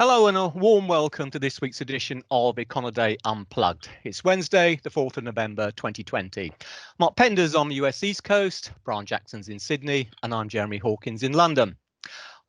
Hello and a warm welcome to this week's edition of Econoday Unplugged. It's Wednesday, the 4th of November 2020. Mark Pender's on the US East Coast, Brian Jackson's in Sydney, and I'm Jeremy Hawkins in London.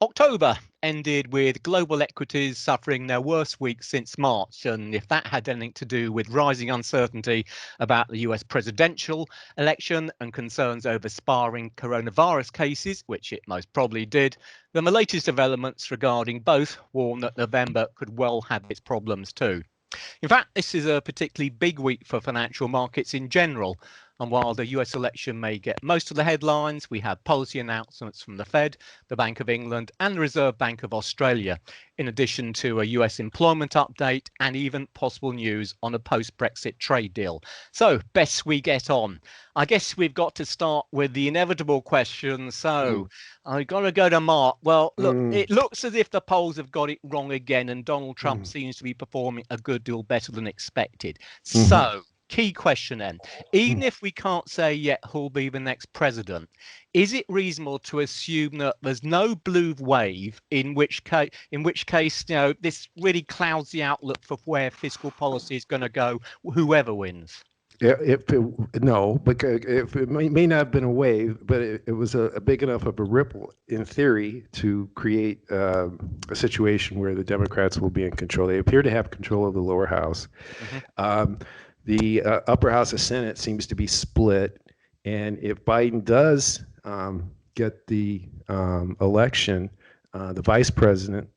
October ended with global equities suffering their worst week since March, and if that had anything to do with rising uncertainty about the US presidential election and concerns over sparring coronavirus cases, which it most probably did, then the latest developments regarding both warn that November could well have its problems too. In fact, this is a particularly big week for financial markets in general. And while the US election may get most of the headlines, we have policy announcements from the Fed, the Bank of England, and the Reserve Bank of Australia, in addition to a US employment update and even possible news on a post-Brexit trade deal. So, best we get on. I guess we've got to start with the inevitable question. So, I've got to go to Mark. Well, look, it looks as if the polls have got it wrong again, and Donald Trump seems to be performing a good deal better than expected. So, key question then, even if we can't say yet who'll be the next president, is it reasonable to assume that there's no blue wave, in which case, this really clouds the outlook for where fiscal policy is going to go, whoever wins? No, because it may not have been a wave, but it was a big enough of a ripple, in theory, to create a situation where the Democrats will be in control. They appear to have control of the lower house. The upper house of Senate seems to be split, and if Biden does get the election, the vice president,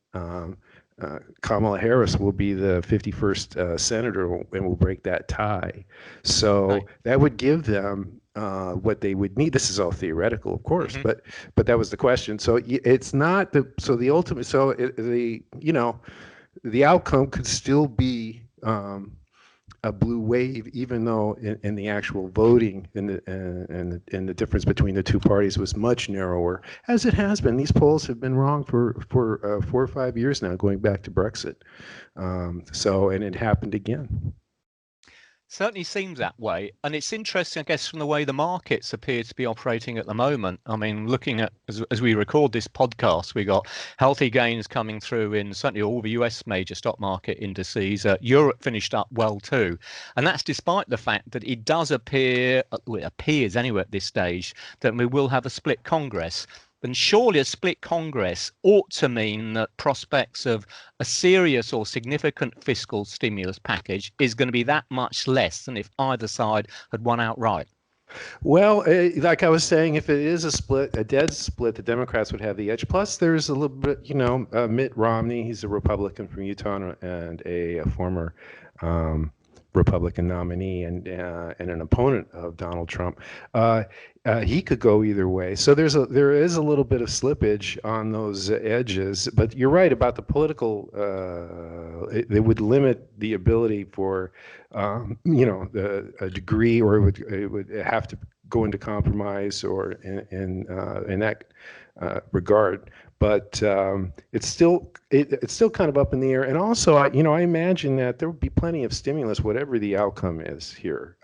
Kamala Harris, will be the 51st senator and will break that tie. So that would give them what they would need. This is all theoretical, of course, but that was the question. So it's not the ultimate. So the outcome could still be a blue wave, even though in the actual voting and the difference between the two parties was much narrower, as it has been. These polls have been wrong for 4 or 5 years now, going back to Brexit. And it happened again. Certainly seems that way. And it's interesting, I guess, from the way the markets appear to be operating at the moment. I mean, looking at, as we record this podcast, we got healthy gains coming through in certainly all the US major stock market indices. Europe finished up well too. And that's despite the fact that it does appear, well, it appears anyway at this stage, that we will have a split Congress. And surely a split Congress ought to mean that prospects of a serious or significant fiscal stimulus package is going to be that much less than if either side had won outright. Well, like I was saying, if it is a dead split, the Democrats would have the edge. Plus, there's a little bit, Mitt Romney, he's a Republican from Utah and a former Republican nominee and an opponent of Donald Trump. He could go either way. So there is a little bit of slippage on those edges. But you're right about the political. It would limit the ability for a degree, or it would have to go into compromise or in that regard. But it's still kind of up in the air. And also, I imagine that there will be plenty of stimulus, whatever the outcome is here.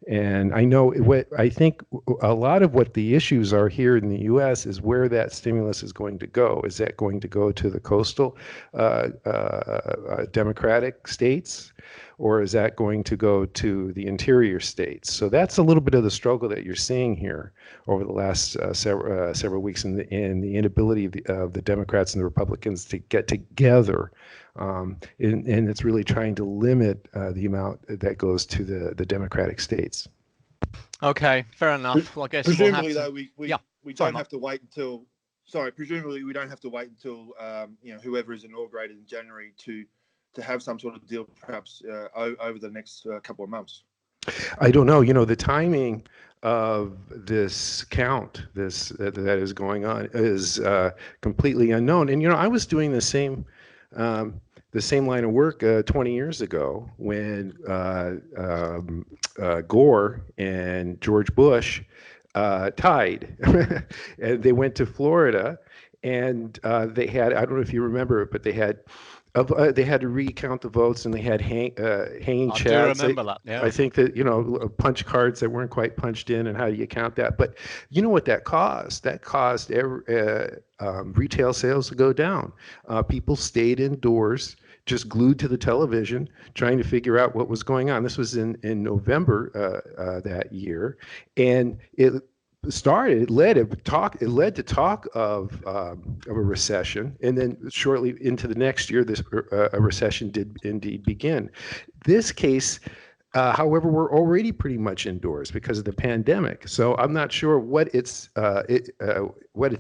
And I think a lot of what the issues are here in the U.S. is where that stimulus is going to go. Is that going to go to the coastal Democratic states, or is that going to go to the interior states? So that's a little bit of the struggle that you're seeing here over the last several weeks, in the inability of the Democrats and the Republicans to get together. And it's really trying to limit the amount that goes to the Democratic states. Okay, fair enough. Well, I guess presumably though we don't have to wait until. Presumably we don't have to wait until whoever is inaugurated in January to have some sort of deal, perhaps over the next couple of months. I don't know. The timing of this count, that is going on, is completely unknown. And I was doing the same line of work 20 years ago when Gore and George Bush tied, and they went to Florida, and they had, I don't know if you remember it, but they had They had to recount the votes, and they had hanging I do chads. remember that. Yeah. I think that, punch cards that weren't quite punched in, and how do you count that? But you know what that caused? That caused retail sales to go down. People stayed indoors, just glued to the television, trying to figure out what was going on. This was in November that year, and it led to talk of a recession, and then shortly into the next year, a recession did indeed begin. This case, however, we're already pretty much indoors because of the pandemic, so I'm not sure what its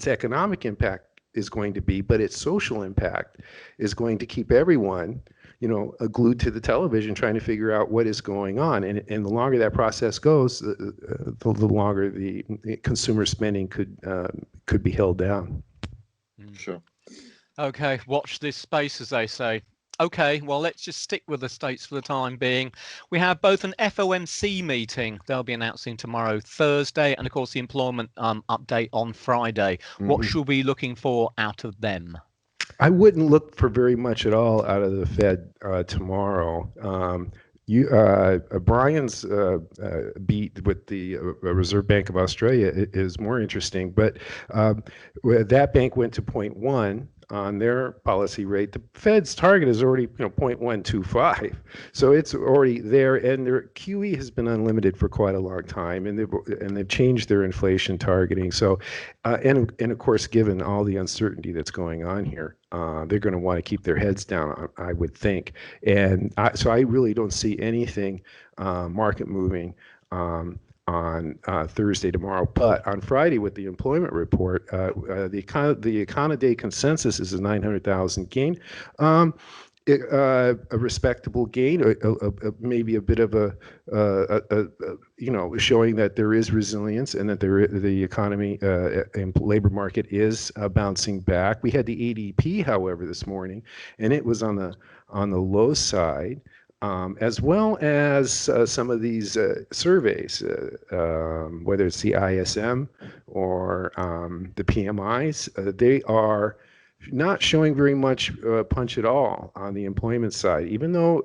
economic impact is going to be, but its social impact is going to keep everyone glued to the television, trying to figure out what is going on. And the longer that process goes, the longer the consumer spending could be held down. Sure. Okay, watch this space, as they say. Okay, well, let's just stick with the States for the time being. We have both an FOMC meeting. They'll be announcing tomorrow, Thursday, and of course, the employment update on Friday. What should we be looking for out of them? I wouldn't look for very much at all out of the Fed tomorrow. Brian's beat with the Reserve Bank of Australia is more interesting, but that bank went to 0.1 on their policy rate. The Fed's target is already 0.125, so it's already there, and their QE has been unlimited for quite a long time, and they've changed their inflation targeting. So, and of course, given all the uncertainty that's going on here, they're going to want to keep their heads down, I would think, and so I really don't see anything market moving on Thursday tomorrow. But on Friday, with the employment report, the Econoday consensus is a 900,000 gain. A respectable gain, maybe a bit of a showing that there is resilience, and that the economy and labor market is bouncing back. We had the ADP, however, this morning, and it was on the low side. As well as some of these surveys, whether it's the ISM or the PMIs, they are not showing very much punch at all on the employment side. Even though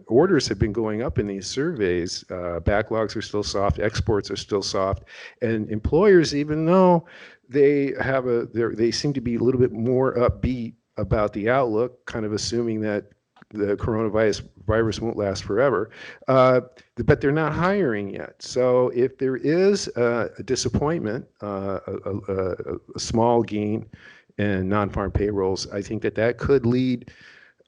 orders have been going up in these surveys, backlogs are still soft, exports are still soft, and employers, even though they seem to be a little bit more upbeat about the outlook, kind of assuming that the coronavirus won't last forever, but they're not hiring yet. So if there is a disappointment, a small gain in non-farm payrolls, I think that could lead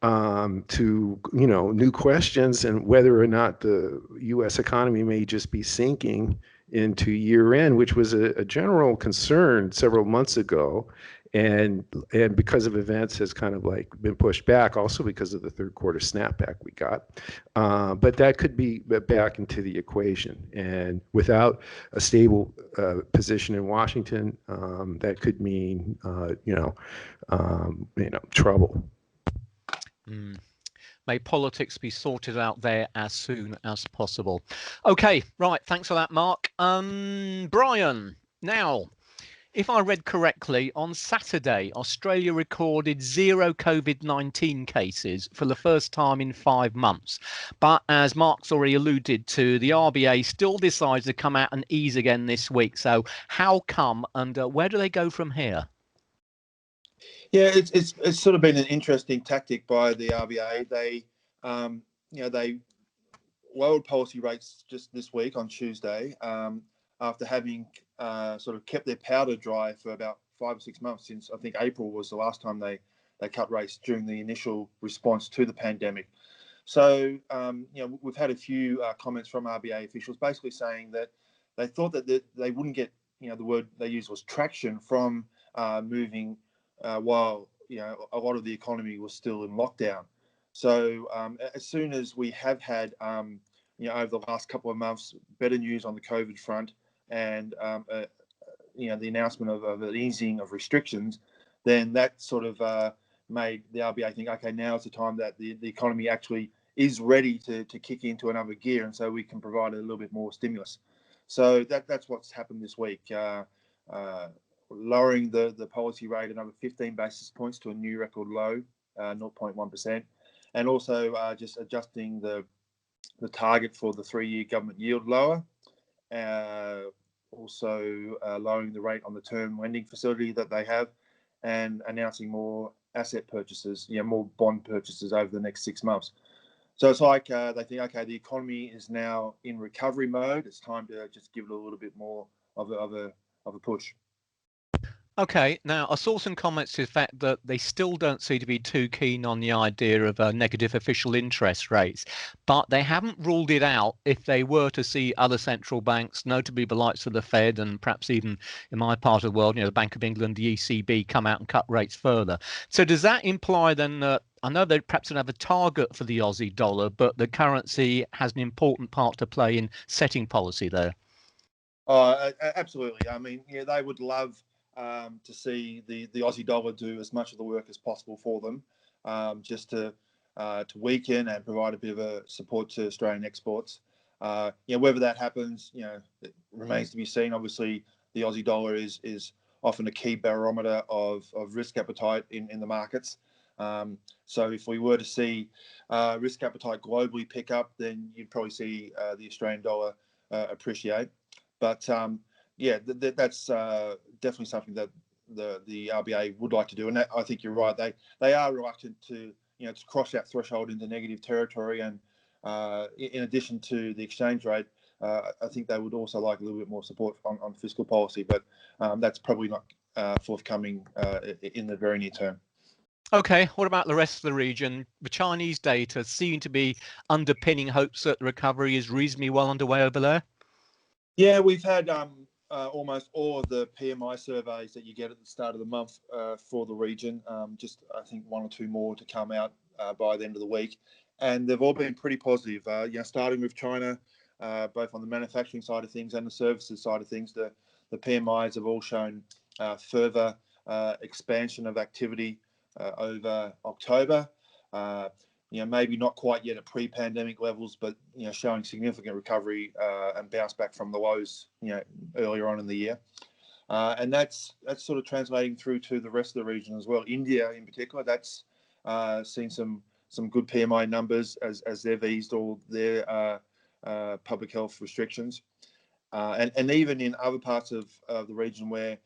to new questions, and whether or not the U.S. economy may just be sinking into year end, which was a general concern several months ago. And because of events has kind of like been pushed back, also because of the third quarter snapback we got. But that could be back into the equation. And without a stable position in Washington, that could mean trouble. May politics be sorted out there as soon as possible. Okay, right. Thanks for that, Mark. Brian, now, if I read correctly, on Saturday, Australia recorded 0 COVID-19 cases for the first time in 5 months. But as Mark's already alluded to, the RBA still decides to come out and ease again this week. So how come, and where do they go from here? Yeah, it's sort of been an interesting tactic by the RBA. They lowered policy rates just this week on Tuesday, after having sort of kept their powder dry for about 5 or 6 months, since I think April was the last time they cut rates during the initial response to the pandemic. So we've had a few comments from RBA officials basically saying that they thought that they wouldn't get, the word they used was traction from moving while a lot of the economy was still in lockdown. So as soon as we have had over the last couple of months better news on the COVID front, and the announcement of an easing of restrictions, then that sort of made the RBA think, okay, now is the time that the economy actually is ready to kick into another gear, and so we can provide a little bit more stimulus. So that's what's happened this week, lowering the policy rate another 15 basis points to a new record low 0.1%, and also just adjusting the target for the 3-year government yield lower. Also lowering the rate on the term lending facility that they have, and announcing more asset purchases, more bond purchases over the next 6 months. So it's like they think, okay, the economy is now in recovery mode. It's time to just give it a little bit more of a push. Okay, now I saw some comments to the fact that they still don't seem to be too keen on the idea of negative official interest rates, but they haven't ruled it out if they were to see other central banks, notably the likes of the Fed and perhaps even in my part of the world, the Bank of England, the ECB, come out and cut rates further. So does that imply then that I know they perhaps don't have a target for the Aussie dollar, but the currency has an important part to play in setting policy there? Absolutely. I mean, they would love to see the Aussie dollar do as much of the work as possible for them, just to weaken and provide a bit of a support to Australian exports. Whether that happens, it remains to be seen. Obviously, the Aussie dollar is often a key barometer of risk appetite in the markets. So if we were to see risk appetite globally pick up, then you'd probably see the Australian dollar appreciate. But that's definitely something that the RBA would like to do, and I think you're right. They are reluctant to cross that threshold into negative territory, and in addition to the exchange rate, I think they would also like a little bit more support on fiscal policy, but that's probably not forthcoming in the very near term. Okay, what about the rest of the region? The Chinese data seem to be underpinning hopes that the recovery is reasonably well underway over there. Yeah, we've had almost all of the PMI surveys that you get at the start of the month for the region. Just I think 1 or 2 more to come out by the end of the week, and they've all been pretty positive. Starting with China, both on the manufacturing side of things and the services side of things, the PMIs have all shown further expansion of activity over October. Maybe not quite yet at pre-pandemic levels, but showing significant recovery and bounce back from the lows earlier on in the year, and that's sort of translating through to the rest of the region as well. India, in particular, that's seen some good PMI numbers as they've eased all their public health restrictions, and even in other parts of the region where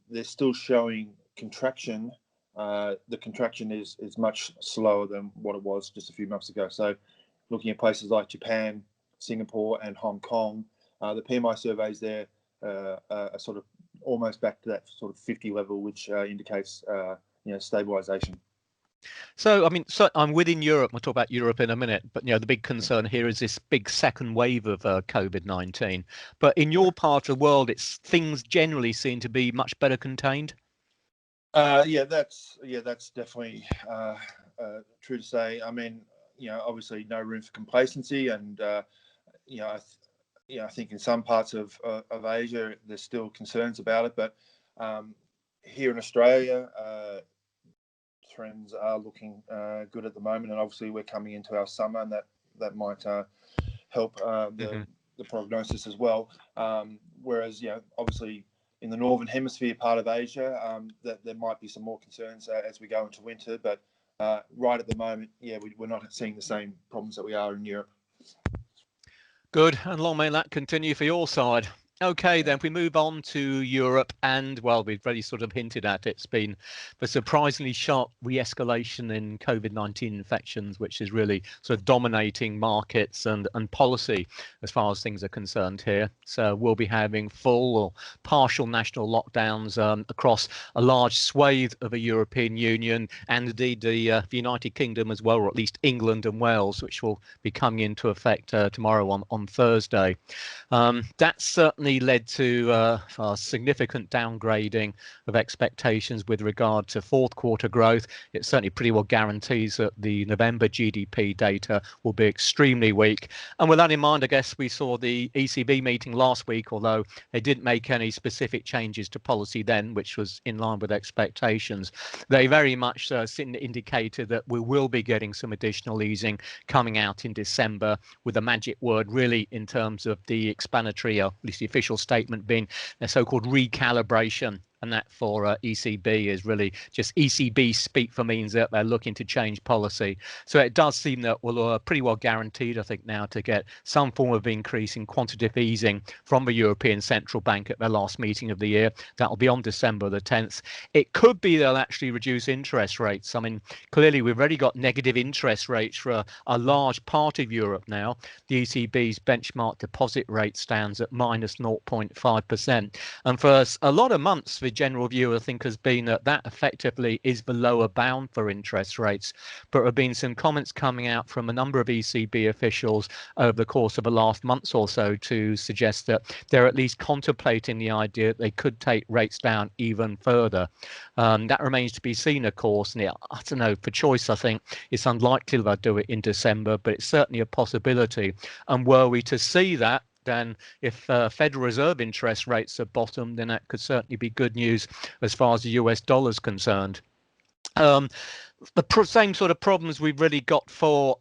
they're still showing contraction. The contraction is much slower than what it was just a few months ago. So looking at places like Japan, Singapore and Hong Kong, the PMI surveys there are sort of almost back to that sort of 50 level, which indicates stabilization. So, I mean, so I'm within Europe. We'll talk about Europe in a minute, but the big concern here is this big second wave of COVID-19. But in your part of the world, things generally seem to be much better contained. That's definitely true to say. I mean, obviously no room for complacency, and I think in some parts of Asia there's still concerns about it, but here in Australia, trends are looking good at the moment, and obviously we're coming into our summer, and that might help the prognosis as well. Whereas, obviously, in the northern hemisphere part of Asia, that there might be some more concerns as we go into winter, but right at the moment, we're not seeing the same problems that we are in Europe. Good, and long may that continue for your side. Okay, then if we move on to Europe, and well, we've already sort of hinted at it's been a surprisingly sharp re-escalation in COVID-19 infections, which is really sort of dominating markets and policy as far as things are concerned here. So we'll be having full or partial national lockdowns across a large swathe of the European Union, and indeed the United Kingdom as well, or at least England and Wales, which will be coming into effect tomorrow on Thursday. That's certainly led to a significant downgrading of expectations with regard to fourth quarter growth. It certainly pretty well guarantees that the November GDP data will be extremely weak. And with that in mind, I guess we saw the ECB meeting last week, although they didn't make any specific changes to policy then, which was in line with expectations. They very much indicated that we will be getting some additional easing coming out in December, with a magic word really in terms of the explanatory, or at least the official statement being a so-called recalibration. and that for ECB is really just ECB speak for means that they're looking to change policy. So it does seem that we're pretty well guaranteed, I think, now to get some form of increase in quantitative easing from the European Central Bank at their last meeting of the year. That will be on December the 10th. It could be they'll actually reduce interest rates. I mean, clearly we've already got negative interest rates for a large part of Europe now. The ECB's benchmark deposit rate stands at minus 0.5%. And for a lot of months, the general view, I think, has been that that effectively is the lower bound for interest rates. But there have been some comments coming out from a number of ECB officials over the course of the last months or so to suggest that they're at least contemplating the idea that they could take rates down even further. That remains to be seen, of course. And I don't know, for choice, I think it's unlikely they'll do it in December, but it's certainly a possibility. And were we to see that, then if Federal Reserve interest rates are bottomed, then that could certainly be good news as far as the US dollar is concerned. The same sort of problems we've really got for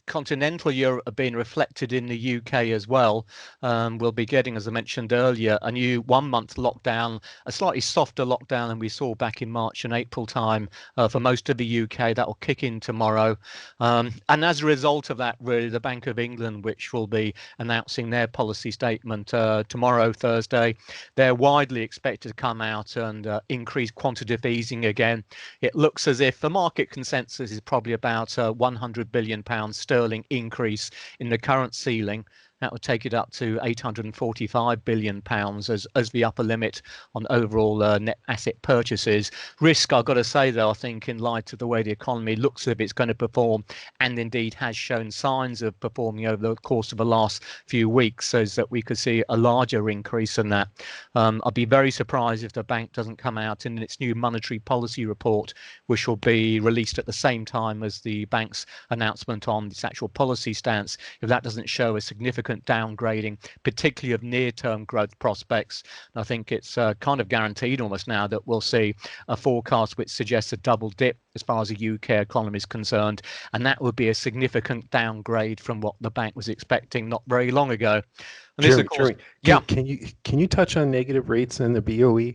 continental Europe are being reflected in the UK as well. We'll be getting, as I mentioned earlier, a new 1 month lockdown, a slightly softer lockdown than we saw back in March and April time for most of the UK. That will kick in tomorrow. And as a result of that, really, the Bank of England, which will be announcing their policy statement tomorrow, Thursday, they're widely expected to come out and increase quantitative easing again. It looks as if the market consensus is probably about £100 billion sterling increase in the current ceiling. That would take it up to £845 billion as the upper limit on overall net asset purchases. Risk, I've got to say, though, I think in light of the way the economy looks as if it's going to perform, and indeed has shown signs of performing over the course of the last few weeks, so that we could see a larger increase in that. I'd be very surprised if the bank doesn't come out in its new monetary policy report, which will be released at the same time as the bank's announcement on its actual policy stance, if that doesn't show a significant downgrading, particularly of near-term growth prospects. And I think it's kind of guaranteed almost now that we'll see a forecast which suggests a double dip as far as the UK economy is concerned, and that would be a significant downgrade from what the bank was expecting not very long ago. And Jeremy, this, of course, can you touch on negative rates and the BOE?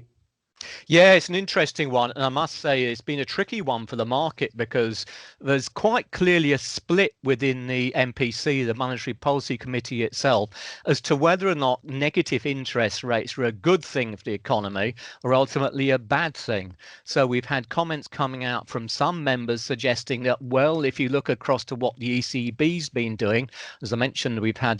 Yeah, it's an interesting one, and I must say it's been a tricky one for the market because there's quite clearly a split within the MPC, the Monetary Policy Committee itself, as to whether or not negative interest rates are a good thing for the economy or ultimately a bad thing. So we've had comments coming out from some members suggesting that, well, if you look across to what the ECB's been doing, as I mentioned, we've had,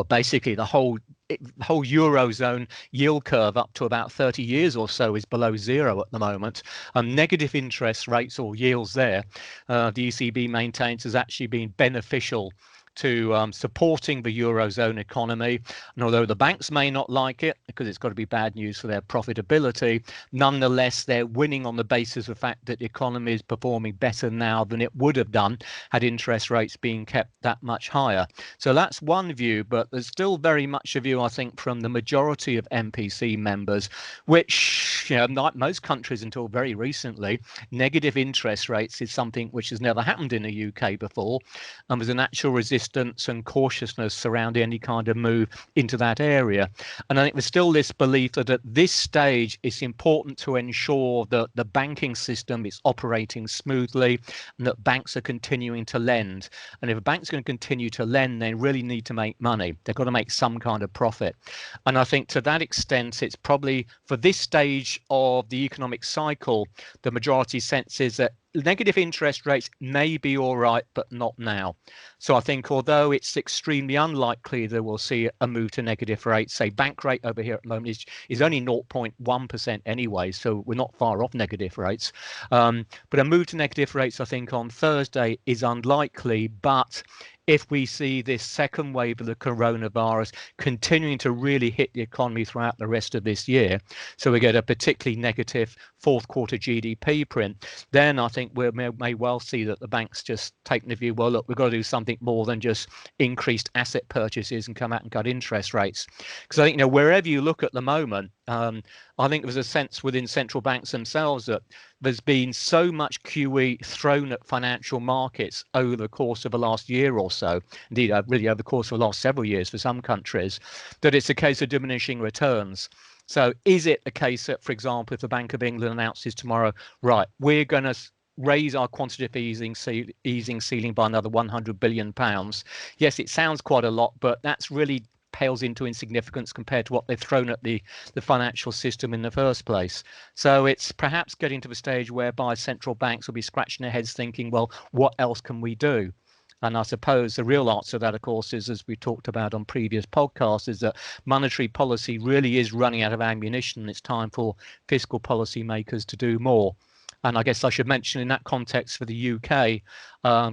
basically the whole Eurozone yield curve up to about 30 years or so is below zero at the moment. Negative interest rates or yields there, the ECB maintains, has actually been beneficial to supporting the Eurozone economy. And although the banks may not like it because it's got to be bad news for their profitability, nonetheless, they're winning on the basis of the fact that the economy is performing better now than it would have done had interest rates been kept that much higher. So that's one view, but there's still very much a view, I think, from the majority of MPC members, which, like most countries until very recently, negative interest rates is something which has never happened in the UK before, and there's a natural resistance and cautiousness surrounding any kind of move into that area. And I think there's still this belief that at this stage it's important to ensure that the banking system is operating smoothly and that banks are continuing to lend. And if a bank's going to continue to lend, they really need to make money. They've got to make some kind of profit. And I think to that extent, it's probably for this stage of the economic cycle, the majority senses that negative interest rates may be all right, but not now. So I think although it's extremely unlikely that we'll see a move to negative rates, say bank rate over here at the moment is only 0.1% anyway, so we're not far off negative rates. But a move to negative rates, I think, on Thursday is unlikely, but if we see this second wave of the coronavirus continuing to really hit the economy throughout the rest of this year, so we get a particularly negative fourth quarter GDP print, then I think we may well see that the banks just take the view, well, look, we've got to do something more than just increased asset purchases and come out and cut interest rates. Because I think, wherever you look at the moment, I think there's a sense within central banks themselves that there's been so much QE thrown at financial markets over the course of the last year or so, indeed, really over the course of the last several years for some countries, that it's a case of diminishing returns. So is it a case that, for example, if the Bank of England announces tomorrow, right, we're going to raise our quantitative easing ceiling by another £100 billion. Yes, it sounds quite a lot, but that's really pales into insignificance compared to what they've thrown at the financial system in the first place. So it's perhaps getting to the stage whereby central banks will be scratching their heads thinking, well, what else can we do? And I suppose the real answer to that, of course, is, as we talked about on previous podcasts, is that monetary policy really is running out of ammunition. It's time for fiscal policy makers to do more. And I guess I should mention in that context for the UK,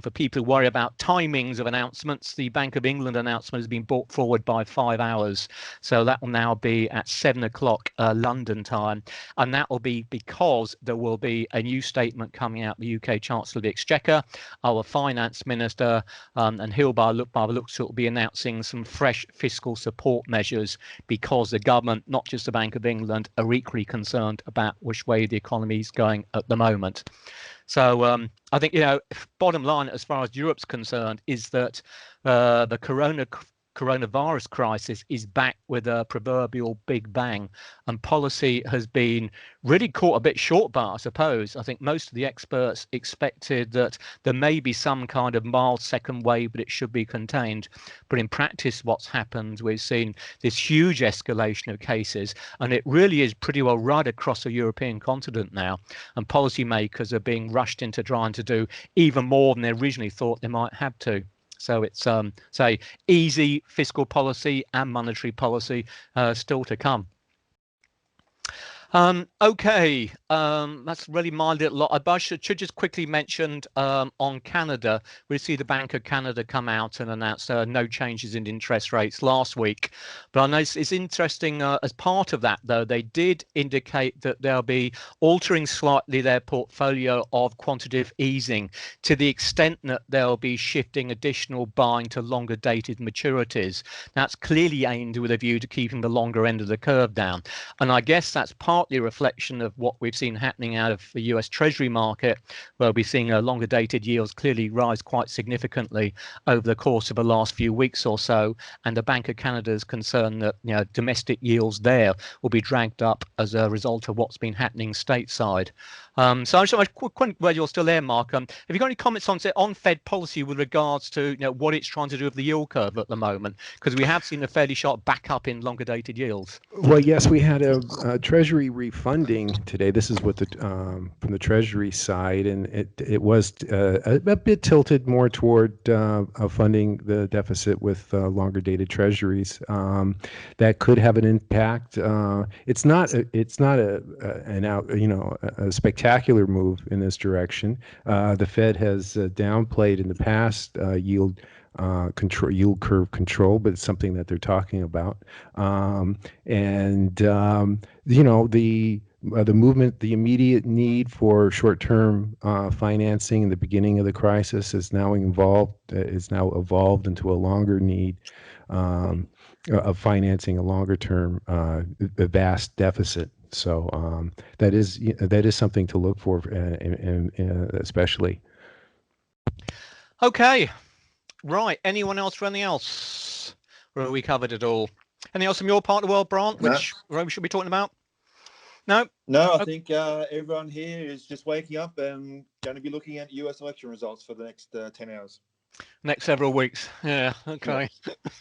for people who worry about timings of announcements, the Bank of England announcement has been brought forward by 5 hours. So that will now be at 7 o'clock London time. And that will be because there will be a new statement coming out, the UK Chancellor of the Exchequer, our finance minister, and he'll, by the looks, will be announcing some fresh fiscal support measures because the government, not just the Bank of England, are equally concerned about which way the economy is going at the moment. So I think, bottom line, as far as Europe's concerned, is that the coronavirus crisis is back with a proverbial big bang, and policy has been really caught a bit short by, I suppose. I think most of the experts expected that there may be some kind of mild second wave, but it should be contained. But in practice, what's happened, we've seen this huge escalation of cases, and it really is pretty well right across the European continent now. And policymakers are being rushed into trying to do even more than they originally thought they might have to. So it's, say, easy fiscal policy and monetary policy still to come. Okay, that's really minded a lot. I should just quickly mention on Canada, we see the Bank of Canada come out and announce no changes in interest rates last week. But I know it's interesting, as part of that, though, they did indicate that they'll be altering slightly their portfolio of quantitative easing to the extent that they'll be shifting additional buying to longer dated maturities. That's clearly aimed with a view to keeping the longer end of the curve down. And I guess that's partly a reflection of what we've seen happening out of the US Treasury market, where we're seeing longer dated yields clearly rise quite significantly over the course of the last few weeks or so. And the Bank of Canada is concerned that domestic yields there will be dragged up as a result of what's been happening stateside. So I'm just well, you're still there, Mark. Have you got any comments on Fed policy with regards to what it's trying to do with the yield curve at the moment? Because we have seen a fairly sharp backup in longer dated yields. Well, yes, we had a Treasury refunding today. This is what from the Treasury side, and it was a bit tilted more toward funding the deficit with longer dated Treasuries. That could have an impact. It's not a spectacular move in this direction. The Fed has downplayed in the past yield curve control, but it's something that they're talking about. The movement, the immediate need for short-term financing in the beginning of the crisis is now evolved into a longer need of financing a longer-term vast deficit. So that is something to look for, especially. Okay, right. Anyone else for anything else? Or we covered it all? Anything else from your part of the world, Brant, which we should be talking about? No? No, I think everyone here is just waking up and going to be looking at US election results for the next 10 hours. Next several weeks. Yeah, okay.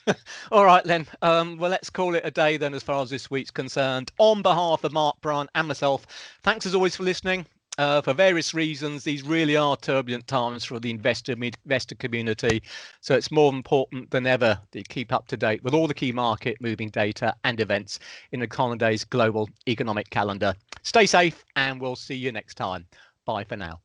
Yeah. All right, then. Well, let's call it a day then as far as this week's concerned. On behalf of Mark, Brant and myself, thanks as always for listening. For various reasons, these really are turbulent times for the investor community. So it's more important than ever that you keep up to date with all the key market moving data and events in the Conaday's global economic calendar. Stay safe and we'll see you next time. Bye for now.